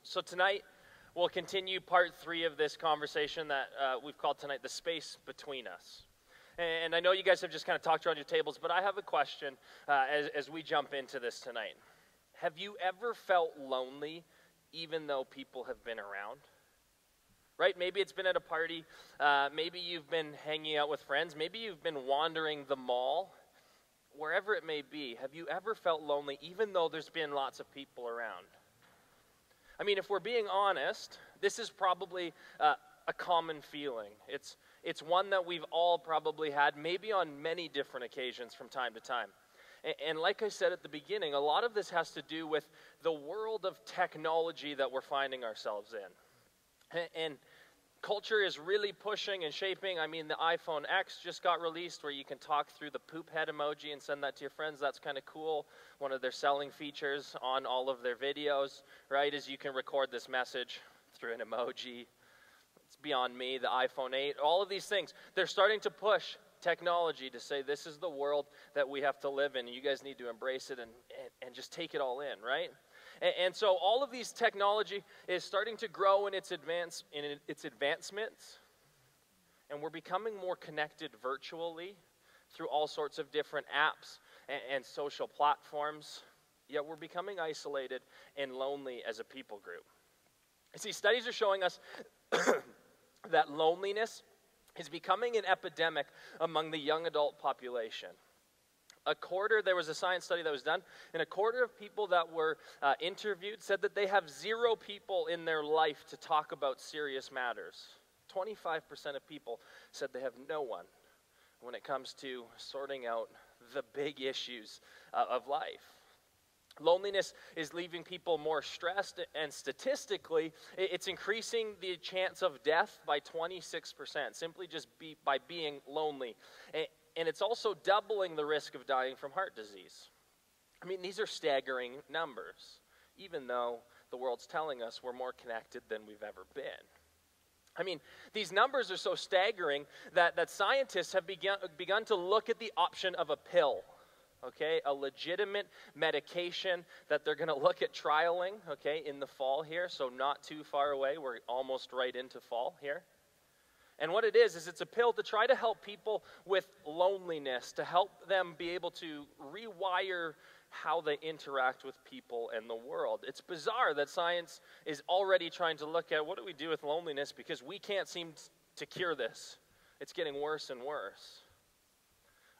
So tonight, we'll continue part 3 of this conversation that we've called tonight the space between us. And I know you guys have just kind of talked around your tables, but I have a question as we jump into this tonight. Have you ever felt lonely even though people have been around? Right? Maybe it's been at a party. Maybe you've been hanging out with friends. Maybe you've been wandering the mall. Wherever it may be, have you ever felt lonely even though there's been lots of people around? I mean, if we're being honest, this is probably a common feeling. It's one that we've all probably had, maybe on many different occasions from time to time. And like I said at the beginning, a lot of this has to do with the world of technology that we're finding ourselves in. And culture is really pushing and shaping. I mean, the iPhone X just got released where you can talk through the poop head emoji and send that to your friends. That's kind of cool. One of their selling features on all of their videos, right, is you can record this message through an emoji. It's beyond me, the iPhone 8, all of these things. They're starting to push technology to say this is the world that we have to live in. And you guys need to embrace it and just take it all in, right? And so all of these technology is starting to grow in its advancements, and we're becoming more connected virtually through all sorts of different apps and social platforms, yet we're becoming isolated and lonely as a people group. You see, studies are showing us that loneliness is becoming an epidemic among the young adult population. There was a science study that was done, and a quarter of people that were interviewed said that they have 0 people in their life to talk about serious matters. 25% of people said they have no one when it comes to sorting out the big issues of life. Loneliness is leaving people more stressed, and statistically, it's increasing the chance of death by 26%, simply just by being lonely. And it's also doubling the risk of dying from heart disease. I mean, these are staggering numbers, even though the world's telling us we're more connected than we've ever been. I mean, these numbers are so staggering that scientists have begun to look at the option of a pill, okay, a legitimate medication that they're going to look at trialing, okay, in the fall here, so not too far away. We're almost right into fall here. And what it is it's a pill to try to help people with loneliness, to help them be able to rewire how they interact with people and the world. It's bizarre that science is already trying to look at what do we do with loneliness because we can't seem to cure this. It's getting worse and worse.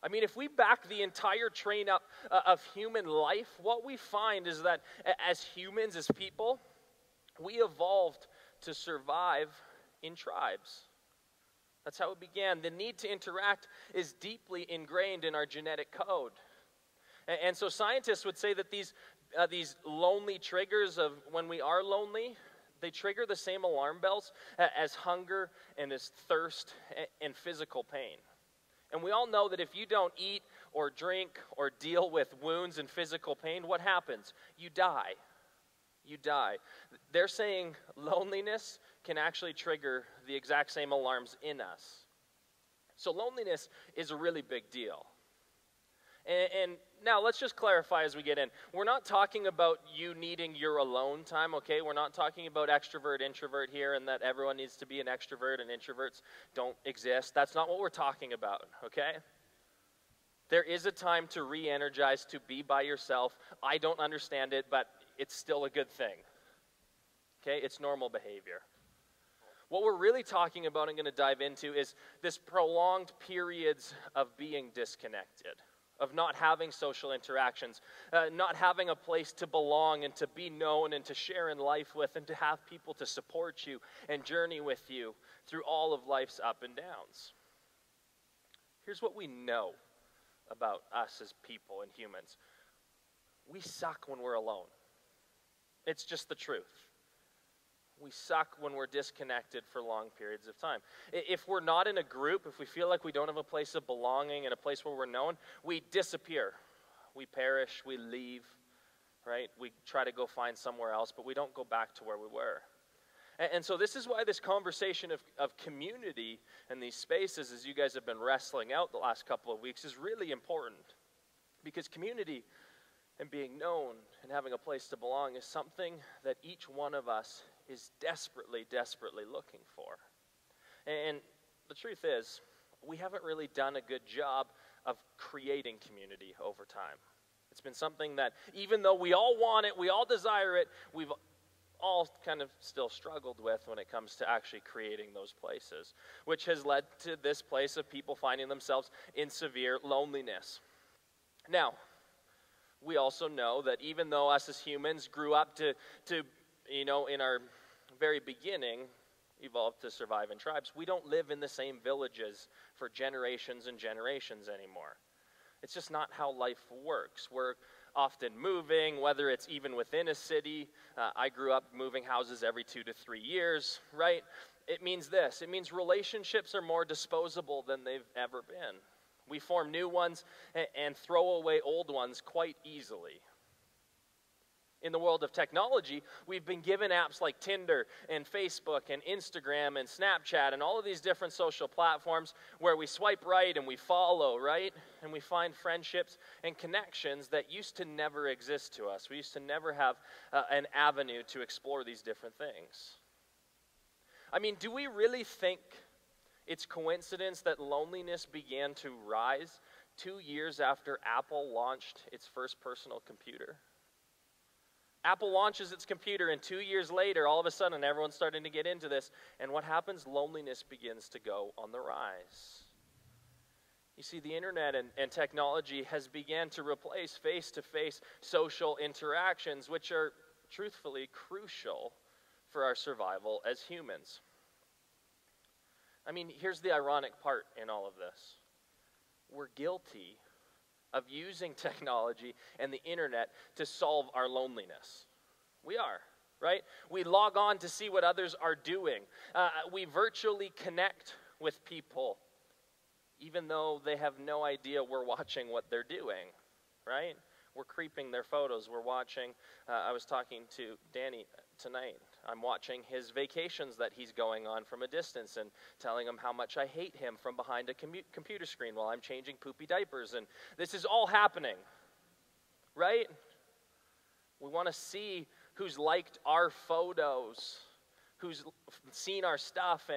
I mean, if we back the entire train up of human life, what we find is that as humans, as people, we evolved to survive in tribes. That's how it began. The need to interact is deeply ingrained in our genetic code. And so scientists would say that these lonely triggers of when we are lonely, they trigger the same alarm bells as hunger and as thirst and physical pain. And we all know that if you don't eat or drink or deal with wounds and physical pain, what happens? You die. You die. They're saying loneliness can actually trigger the exact same alarms in us. So loneliness is a really big deal. And now let's just clarify as we get in. We're not talking about you needing your alone time, okay? We're not talking about extrovert, introvert here and that everyone needs to be an extrovert and introverts don't exist. That's not what we're talking about, okay? There is a time to re-energize, to be by yourself. I don't understand it, but it's still a good thing. Okay, it's normal behavior. What we're really talking about and going to dive into is this prolonged periods of being disconnected, of not having social interactions, not having a place to belong and to be known and to share in life with and to have people to support you and journey with you through all of life's up and downs. Here's what we know about us as people and humans. We suck when we're alone. It's just the truth. We suck when we're disconnected for long periods of time. If we're not in a group, if we feel like we don't have a place of belonging and a place where we're known, we disappear. We perish, we leave, right? We try to go find somewhere else, but we don't go back to where we were. And so this is why this conversation of community and these spaces, as you guys have been wrestling out the last couple of weeks, is really important. Because community and being known and having a place to belong is something that each one of us is desperately, desperately looking for. And the truth is, we haven't really done a good job of creating community over time. It's been something that, even though we all want it, we all desire it, we've all kind of still struggled with when it comes to actually creating those places, which has led to this place of people finding themselves in severe loneliness. Now, we also know that even though us as humans grew up to in our very beginning, evolved to survive in tribes, we don't live in the same villages for generations and generations anymore. It's just not how life works. We're often moving, whether it's even within a city. I grew up moving houses every 2 to 3 years, right? It means this. It means relationships are more disposable than they've ever been. We form new ones and throw away old ones quite easily. In the world of technology, we've been given apps like Tinder and Facebook and Instagram and Snapchat and all of these different social platforms where we swipe right and we follow, right? And we find friendships and connections that used to never exist to us. We used to never have an avenue to explore these different things. I mean, do we really think it's coincidence that loneliness began to rise 2 years after Apple launched its first personal computer? Apple launches its computer, and 2 years later, all of a sudden, everyone's starting to get into this. And what happens? Loneliness begins to go on the rise. You see, the internet and technology has began to replace face-to-face social interactions, which are truthfully crucial for our survival as humans. I mean, here's the ironic part in all of this. We're guilty of using technology and the internet to solve our loneliness. We are, right? We log on to see what others are doing. We virtually connect with people, even though they have no idea we're watching what they're doing, right? We're creeping their photos. We're watching. I was talking to Danny tonight. I'm watching his vacations that he's going on from a distance and telling him how much I hate him from behind a computer screen while I'm changing poopy diapers. And this is all happening, right? We want to see who's liked our photos, who's seen our stuff.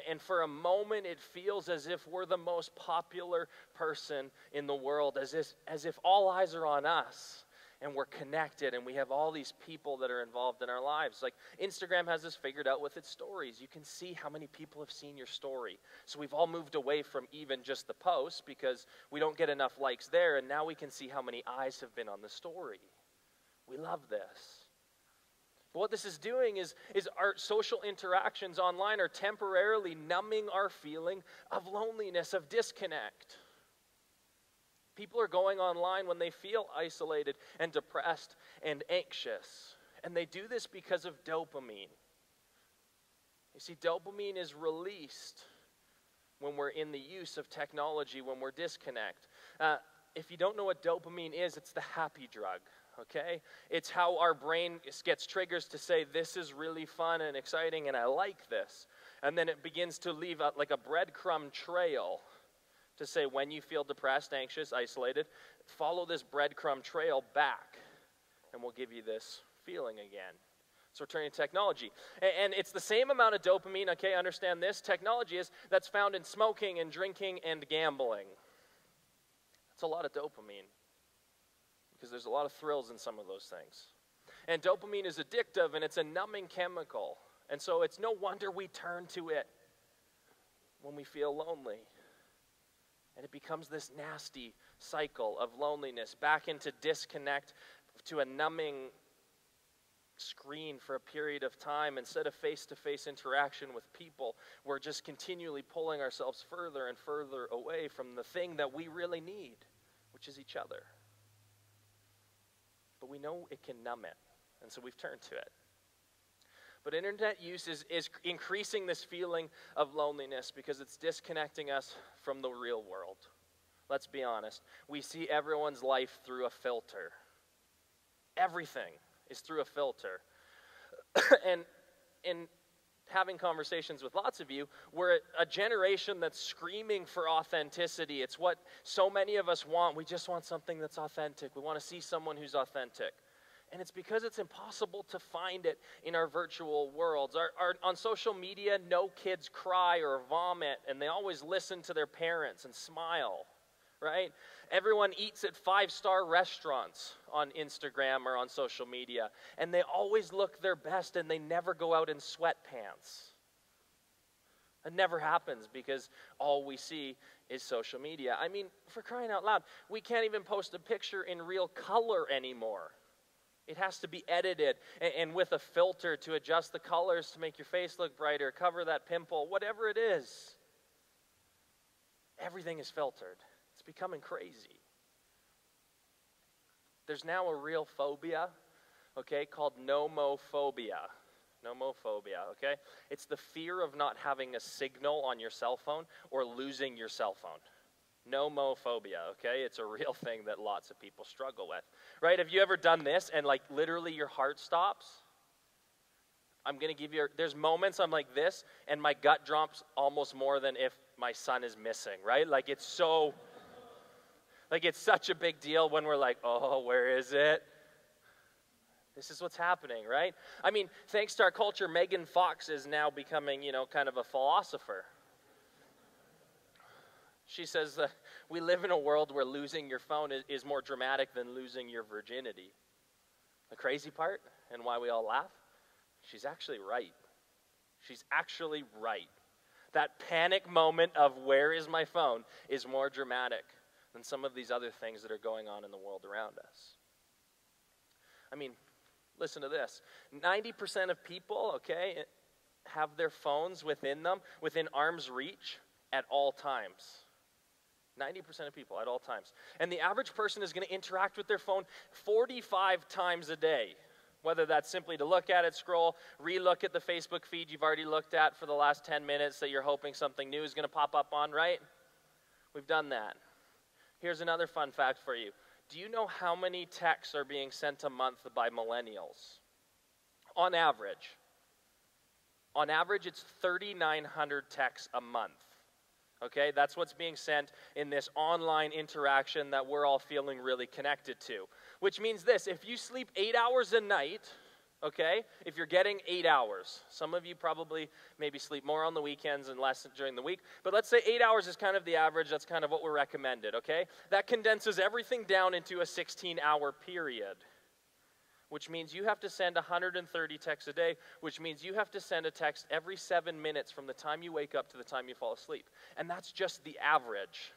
And for a moment, it feels as if we're the most popular person in the world, as if all eyes are on us. And we're connected, and we have all these people that are involved in our lives. Like, Instagram has this figured out with its stories. You can see how many people have seen your story. So we've all moved away from even just the post because we don't get enough likes there, and now we can see how many eyes have been on the story. We love this. But what this is doing is our social interactions online are temporarily numbing our feeling of loneliness, of disconnect. People are going online when they feel isolated and depressed and anxious. And they do this because of dopamine. You see, dopamine is released when we're in the use of technology, when we're disconnect. If you don't know what dopamine is, it's the happy drug, okay? It's how our brain gets triggers to say, this is really fun and exciting and I like this. And then it begins to leave like a breadcrumb trail to say when you feel depressed, anxious, isolated, follow this breadcrumb trail back, and we'll give you this feeling again. So we're turning to technology. And it's the same amount of dopamine, okay, understand this, technology that's found in smoking and drinking and gambling. That's a lot of dopamine, because there's a lot of thrills in some of those things. And dopamine is addictive, and it's a numbing chemical. And so it's no wonder we turn to it when we feel lonely. And it becomes this nasty cycle of loneliness, back into disconnect, to a numbing screen for a period of time. Instead of face-to-face interaction with people, we're just continually pulling ourselves further and further away from the thing that we really need, which is each other. But we know it can numb it, and so we've turned to it. But internet use is increasing this feeling of loneliness because it's disconnecting us from the real world. Let's be honest. We see everyone's life through a filter. Everything is through a filter. and having conversations with lots of you, we're a generation that's screaming for authenticity. It's what so many of us want. We just want something that's authentic. We want to see someone who's authentic. And it's because it's impossible to find it in our virtual worlds. On social media, no kids cry or vomit, and they always listen to their parents and smile, right? Everyone eats at 5-star restaurants on Instagram or on social media, and they always look their best, and they never go out in sweatpants. It never happens because all we see is social media. I mean, for crying out loud, we can't even post a picture in real color anymore. It has to be edited and with a filter to adjust the colors to make your face look brighter, cover that pimple, whatever it is. Everything is filtered. It's becoming crazy. There's now a real phobia, okay, called nomophobia. Nomophobia, okay? It's the fear of not having a signal on your cell phone or losing your cell phone. Nomophobia, okay? It's a real thing that lots of people struggle with, right? Have you ever done this and like literally your heart stops? I'm going to give you, there's moments I'm like this and my gut drops almost more than if my son is missing, right? Like it's so, like it's such a big deal when we're like, oh, where is it? This is what's happening, right? I mean, thanks to our culture, Megan Fox is now becoming, kind of a philosopher. She says that we live in a world where losing your phone is more dramatic than losing your virginity. The crazy part, and why we all laugh, she's actually right. She's actually right. That panic moment of where is my phone is more dramatic than some of these other things that are going on in the world around us. I mean, listen to this. 90% of people, okay, have their phones within arm's reach at all times. 90% of people at all times. And the average person is going to interact with their phone 45 times a day, whether that's simply to look at it, scroll, re-look at the Facebook feed you've already looked at for the last 10 minutes that you're hoping something new is going to pop up on, right? We've done that. Here's another fun fact for you. Do you know how many texts are being sent a month by millennials? On average, it's 3,900 texts a month. Okay, that's what's being sent in this online interaction that we're all feeling really connected to. Which means this, if you sleep 8 hours a night, okay, if you're getting 8 hours, some of you probably maybe sleep more on the weekends and less during the week, but let's say 8 hours is kind of the average, that's kind of what we're recommended, okay? That condenses everything down into a 16-hour period, which means you have to send 130 texts a day, which means you have to send a text every 7 minutes from the time you wake up to the time you fall asleep. And that's just the average.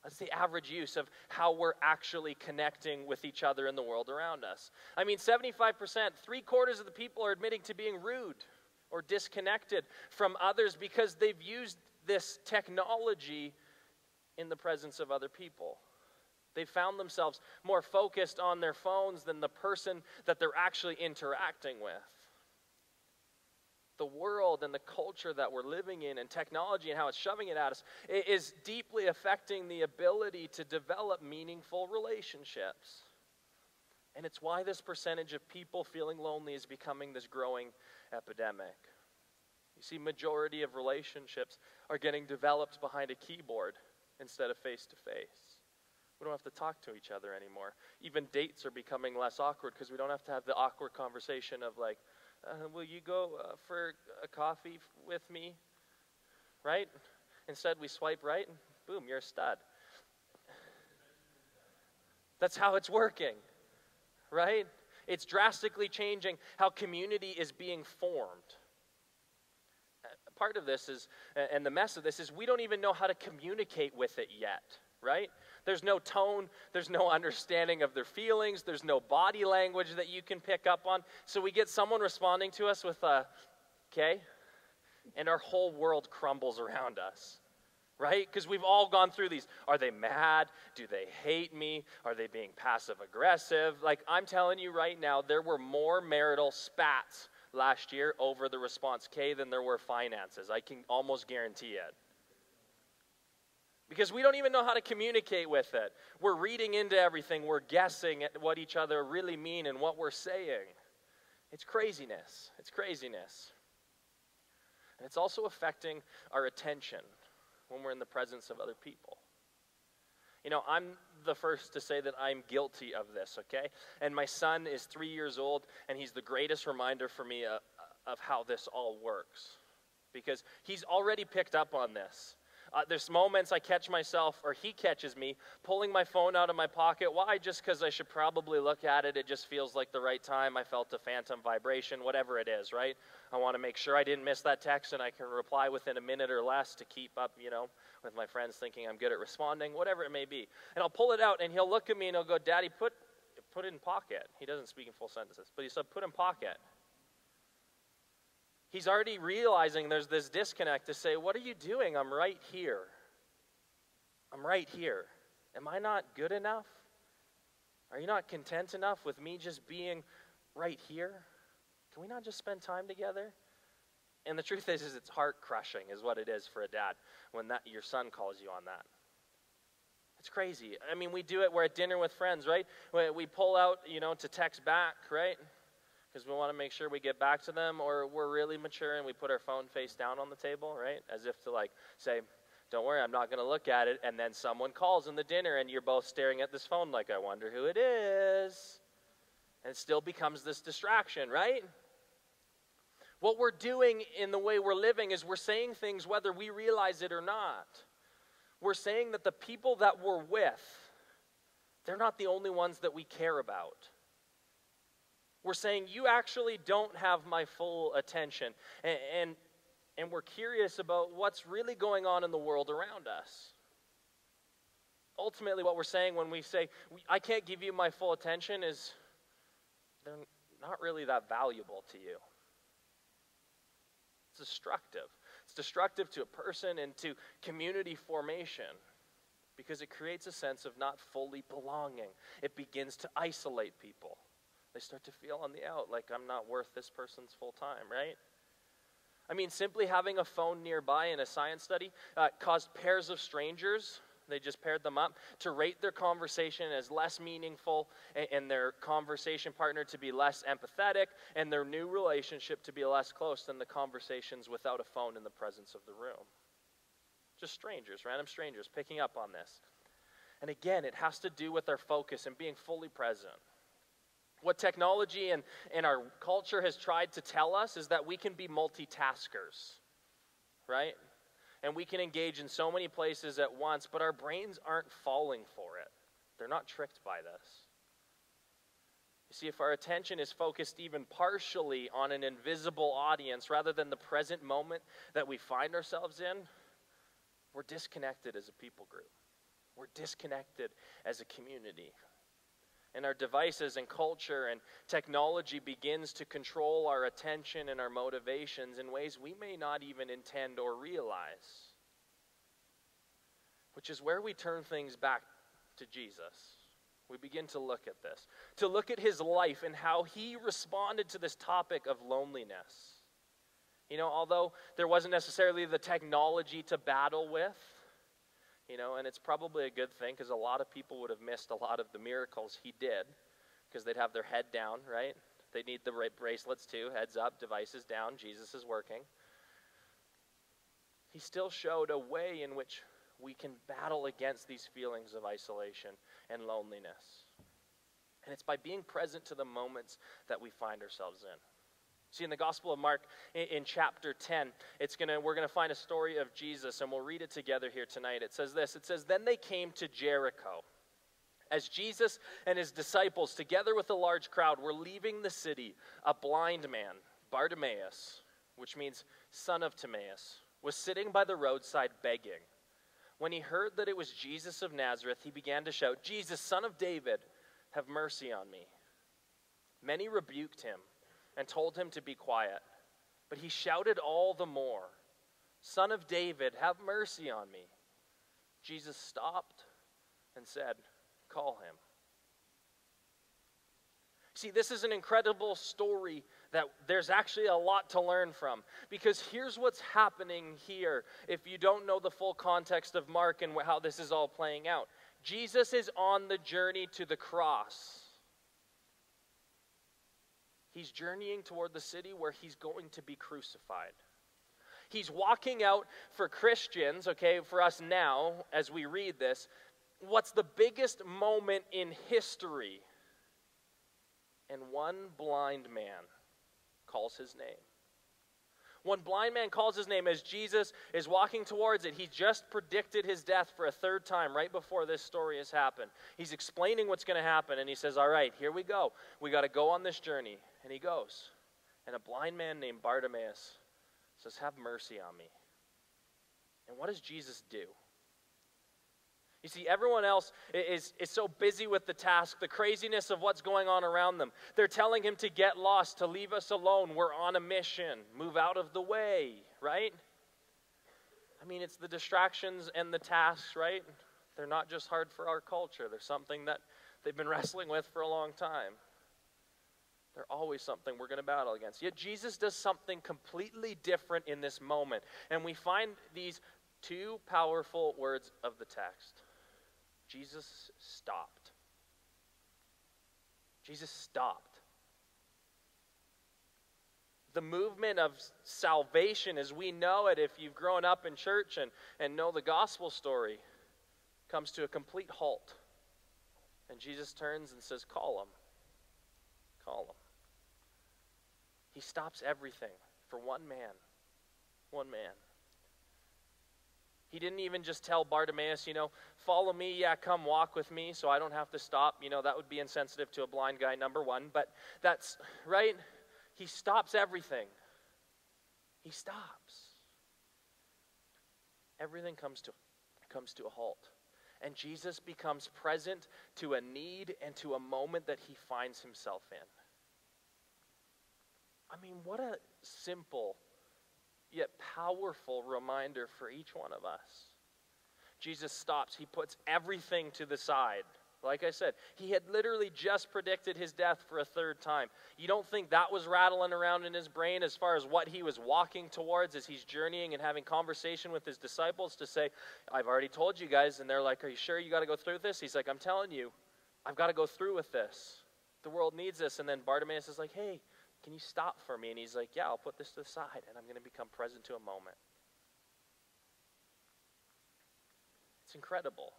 That's the average use of how we're actually connecting with each other in the world around us. I mean, 75%, 3/4 of the people are admitting to being rude or disconnected from others because they've used this technology in the presence of other people. They found themselves more focused on their phones than the person that they're actually interacting with. The world and the culture that we're living in and technology and how it's shoving it at us is deeply affecting the ability to develop meaningful relationships. And it's why this percentage of people feeling lonely is becoming this growing epidemic. You see, majority of relationships are getting developed behind a keyboard instead of face-to-face. We don't have to talk to each other anymore. Even dates are becoming less awkward because we don't have to have the awkward conversation of like, will you go for a coffee with me? Right? Instead, we swipe right and boom, you're a stud. That's how it's working, right? It's drastically changing how community is being formed. Part of this is, and the mess of this is, we don't even know how to communicate with it yet, right? There's no tone, there's no understanding of their feelings, there's no body language that you can pick up on. So we get someone responding to us with a, okay, and our whole world crumbles around us, right? Because we've all gone through these. Are they mad? Do they hate me? Are they being passive aggressive? Like, I'm telling you right now, there were more marital spats last year over the response K than there were finances. I can almost guarantee it. Because we don't even know how to communicate with it. We're reading into everything. We're guessing at what each other really mean and what we're saying. It's craziness. It's craziness. And it's also affecting our attention when we're in the presence of other people. You know, I'm the first to say that I'm guilty of this, okay? And my son is 3 years old, and he's the greatest reminder for me of how this all works. Because he's already picked up on this. There's moments I catch myself, or he catches me, pulling my phone out of my pocket. Why? Just because I should probably look at it. It just feels like the right time. I felt a phantom vibration, whatever it is, right? I want to make sure I didn't miss that text and I can reply within a minute or less to keep up, with my friends thinking I'm good at responding, whatever it may be. And I'll pull it out, and he'll look at me and he'll go, "Daddy, put it in pocket." He doesn't speak in full sentences, but he said, "Put in pocket." He's already realizing there's this disconnect to say, "What are you doing? I'm right here. I'm right here. Am I not good enough? Are you not content enough with me just being right here? Can we not just spend time together?" And the truth is it's heart-crushing is what it is for a dad when your son calls you on that. It's crazy. I mean, we do it. We're at dinner with friends, right? We pull out, to text back, right? Because we want to make sure we get back to them, or we're really mature and we put our phone face down on the table, right? As if to say, "Don't worry, I'm not going to look at it." And then someone calls in the dinner and you're both staring at this phone like, "I wonder who it is." And it still becomes this distraction, right? What we're doing in the way we're living is we're saying things whether we realize it or not. We're saying that the people that we're with, they're not the only ones that we care about. We're saying, you actually don't have my full attention. And we're curious about what's really going on in the world around us. Ultimately, what we're saying when we say, I can't give you my full attention, is they're not really that valuable to you. It's destructive. It's destructive to a person and to community formation because it creates a sense of not fully belonging. It begins to isolate people. They start to feel on the out, like I'm not worth this person's full time, right? I mean, simply having a phone nearby in a science study caused pairs of strangers, they just paired them up, to rate their conversation as less meaningful and their conversation partner to be less empathetic and their new relationship to be less close than the conversations without a phone in the presence of the room. Just strangers, random strangers picking up on this. And again, it has to do with our focus and being fully present. What technology and our culture has tried to tell us is that we can be multitaskers, right? And we can engage in so many places at once, but our brains aren't falling for it. They're not tricked by this. You see, if our attention is focused even partially on an invisible audience rather than the present moment that we find ourselves in, we're disconnected as a people group. We're disconnected as a community. And our devices and culture and technology begins to control our attention and our motivations in ways we may not even intend or realize. Which is where we turn things back to Jesus. We begin to look at this. To look at his life and how he responded to this topic of loneliness. Although there wasn't necessarily the technology to battle with, and it's probably a good thing because a lot of people would have missed a lot of the miracles he did because they'd have their head down, right? They need the bracelets too, heads up, devices down, Jesus is working. He still showed a way in which we can battle against these feelings of isolation and loneliness. And it's by being present to the moments that we find ourselves in. See, in the Gospel of Mark, in chapter 10, we're going to find a story of Jesus, and we'll read it together here tonight. It says this, "Then they came to Jericho. As Jesus and his disciples, together with a large crowd, were leaving the city, a blind man, Bartimaeus, which means son of Timaeus, was sitting by the roadside begging. When he heard that it was Jesus of Nazareth, he began to shout, 'Jesus, son of David, have mercy on me.' Many rebuked him and told him to be quiet. But he shouted all the more, 'Son of David, have mercy on me.' Jesus stopped and said, 'Call him.'" See, this is an incredible story that there's actually a lot to learn from. Because here's what's happening here if you don't know the full context of Mark and how this is all playing out. Jesus is on the journey to the cross. He's journeying toward the city where he's going to be crucified. He's walking out for Christians, okay, for us now, as we read this, what's the biggest moment in history? And one blind man calls his name. One blind man calls his name as Jesus is walking towards it. He just predicted his death for a third time right before this story has happened. He's explaining what's going to happen, and he says, all right, here we go. We got to go on this journey. And he goes. And a blind man named Bartimaeus says, have mercy on me. And what does Jesus do? You see, everyone else is so busy with the task, the craziness of what's going on around them. They're telling him to get lost, to leave us alone. We're on a mission. Move out of the way, right? I mean, it's the distractions and the tasks, right? They're not just hard for our culture. They're something that they've been wrestling with for a long time. They're always something we're going to battle against. Yet Jesus does something completely different in this moment. And we find these two powerful words of the text. Jesus stopped. Jesus stopped. The movement of salvation as we know it, if you've grown up in church and know the gospel story, comes to a complete halt. And Jesus turns and says, call him. Call him. He stops everything for one man. One man. He didn't even just tell Bartimaeus, follow me, yeah, come walk with me so I don't have to stop. That would be insensitive to a blind guy, number one. But that's, right? He stops everything. He stops. Everything comes to a halt. And Jesus becomes present to a need and to a moment that he finds himself in. I mean, what a simple yet powerful reminder for each one of us. Jesus stops. He puts everything to the side. Like I said, he had literally just predicted his death for a third time. You don't think that was rattling around in his brain as far as what he was walking towards as he's journeying and having conversation with his disciples to say, I've already told you guys. And they're like, are you sure you got to go through with this? He's like, I'm telling you, I've got to go through with this. The world needs this. And then Bartimaeus is like, hey, can you stop for me? And he's like, yeah, I'll put this to the side, and I'm going to become present to a moment. It's incredible.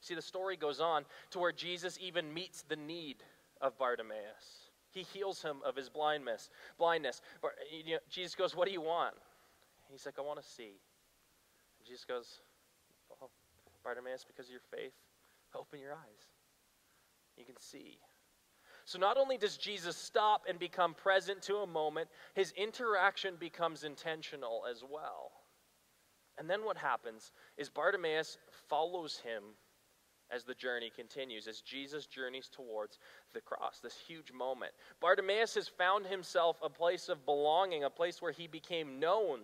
See, the story goes on to where Jesus even meets the need of Bartimaeus. He heals him of his blindness. Jesus goes, what do you want? And he's like, I want to see. And Jesus goes, well, Bartimaeus, because of your faith, open your eyes. You can see. So not only does Jesus stop and become present to a moment, his interaction becomes intentional as well. And then what happens is Bartimaeus follows him as the journey continues, as Jesus journeys towards the cross, this huge moment. Bartimaeus has found himself a place of belonging, a place where he became known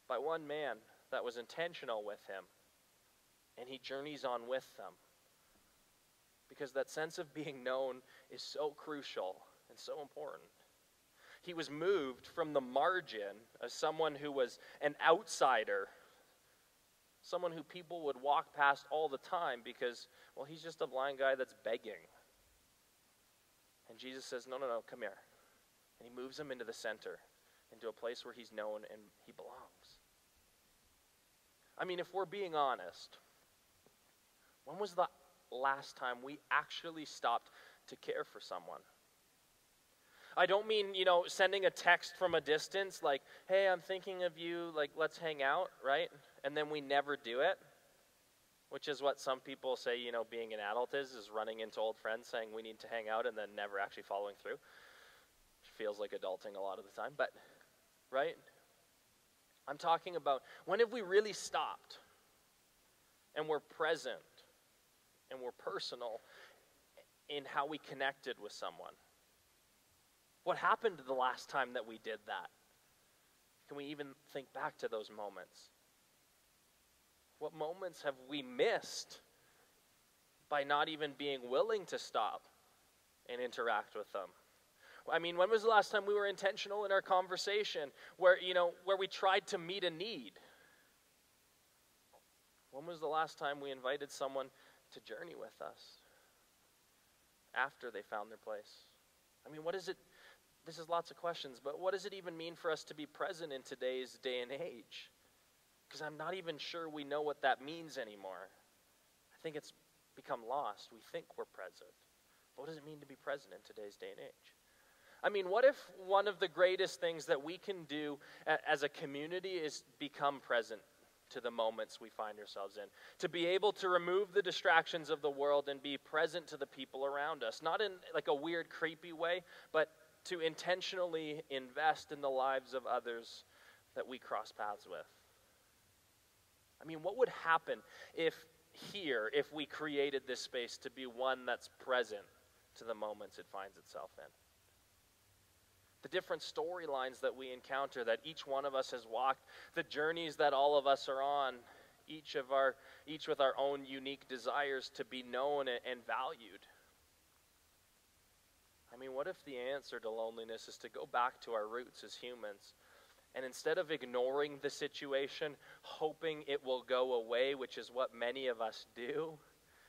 by one man that was intentional with him. And he journeys on with them. Because that sense of being known is so crucial and so important. He was moved from the margin as someone who was an outsider, someone who people would walk past all the time because, well, he's just a blind guy that's begging. And Jesus says, no, come here. And he moves him into the center, into a place where he's known and he belongs. I mean, if we're being honest, when was the last time we actually stopped to care for someone? I don't mean, sending a text from a distance like, hey, I'm thinking of you, like, let's hang out, right? And then we never do it, which is what some people say, being an adult is running into old friends saying we need to hang out and then never actually following through. Which feels like adulting a lot of the time, but, right? I'm talking about, when have we really stopped and we're present and we're personal in how we connected with someone? What happened the last time that we did that? Can we even think back to those moments? What moments have we missed by not even being willing to stop and interact with them? I mean, when was the last time we were intentional in our conversation where we tried to meet a need? When was the last time we invited someone to journey with us after they found their place? I mean, what does it this is lots of questions, but what does it even mean for us to be present in today's day and age? Because I'm not even sure we know what that means anymore. I think it's become lost. We think we're present. But what does it mean to be present in today's day and age? I mean, what if one of the greatest things that we can do as a community is become present to the moments we find ourselves in? To be able to remove the distractions of the world and be present to the people around us. Not in like a weird, creepy way, but to intentionally invest in the lives of others that we cross paths with. I mean, what would happen if we created this space to be one that's present to the moments it finds itself in? The different storylines that we encounter, that each one of us has walked, the journeys that all of us are on, each with our own unique desires to be known and valued. I mean, what if the answer to loneliness is to go back to our roots as humans, and instead of ignoring the situation, hoping it will go away, which is what many of us do,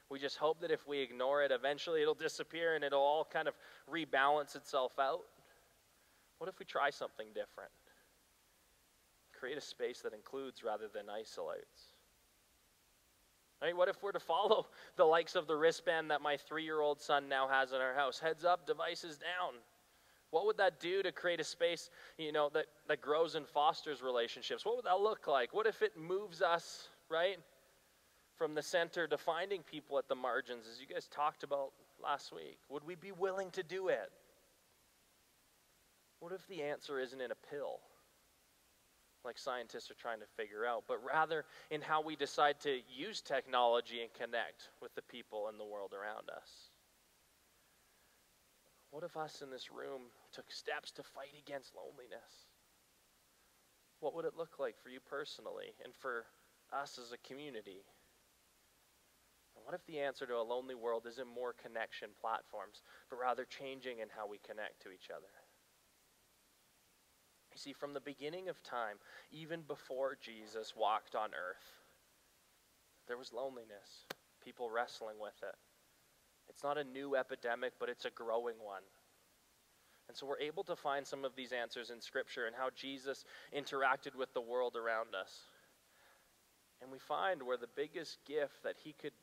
we just hope that if we ignore it, eventually it'll disappear and it'll all kind of rebalance itself out? What if we try something different? Create a space that includes rather than isolates. I mean, what if we're to follow the likes of the wristband that my 3-year-old son now has in our house? Heads up, devices down. What would that do to create a space, that grows and fosters relationships? What would that look like? What if it moves us, right, from the center to finding people at the margins, as you guys talked about last week? Would we be willing to do it? What if the answer isn't in a pill, like scientists are trying to figure out, but rather in how we decide to use technology and connect with the people in the world around us? What if us in this room took steps to fight against loneliness? What would it look like for you personally and for us as a community? And what if the answer to a lonely world isn't more connection platforms, but rather changing in how we connect to each other? You see, from the beginning of time, even before Jesus walked on earth, there was loneliness, people wrestling with it. It's not a new epidemic, but it's a growing one. And so we're able to find some of these answers in Scripture and how Jesus interacted with the world around us. And we find where the biggest gift that he could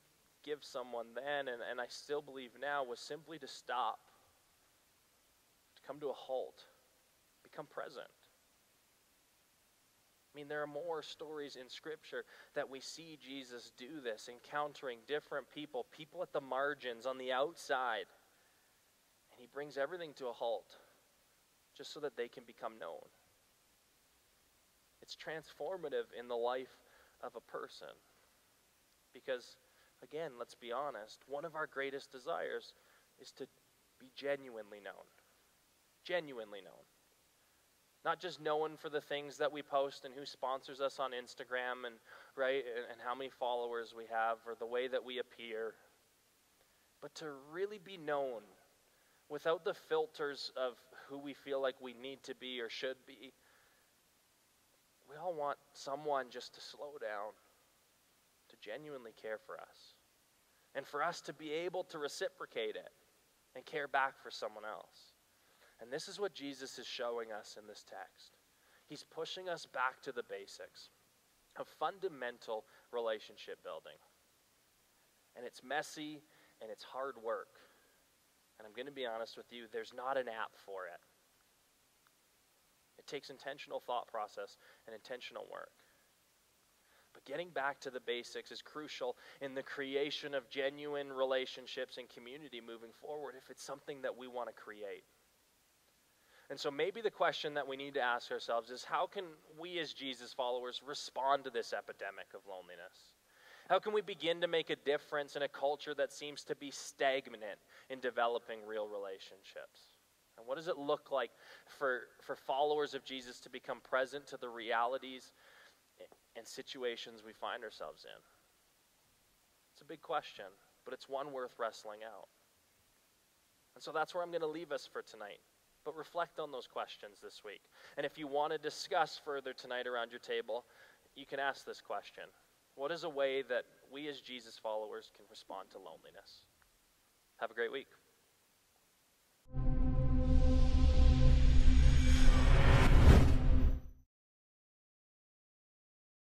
give someone then, and I still believe now, was simply to stop, to come to a halt, become present. I mean, there are more stories in Scripture that we see Jesus do this, encountering different people at the margins, on the outside. And he brings everything to a halt just so that they can become known. It's transformative in the life of a person. Because, again, let's be honest, one of our greatest desires is to be genuinely known. Genuinely known. Not just known for the things that we post and who sponsors us on Instagram and how many followers we have or the way that we appear, but to really be known without the filters of who we feel like we need to be or should be. We all want someone just to slow down, to genuinely care for us, and for us to be able to reciprocate it and care back for someone else. And this is what Jesus is showing us in this text. He's pushing us back to the basics of fundamental relationship building. And it's messy and it's hard work. And I'm going to be honest with you, there's not an app for it. It takes intentional thought process and intentional work. But getting back to the basics is crucial in the creation of genuine relationships and community moving forward if it's something that we want to create. And so maybe the question that we need to ask ourselves is, how can we as Jesus followers respond to this epidemic of loneliness? How can we begin to make a difference in a culture that seems to be stagnant in developing real relationships? And what does it look like for followers of Jesus to become present to the realities and situations we find ourselves in? It's a big question, but it's one worth wrestling out. And so that's where I'm going to leave us for tonight. But reflect on those questions this week. And if you want to discuss further tonight around your table, you can ask this question. What is a way that we as Jesus followers can respond to loneliness? Have a great week.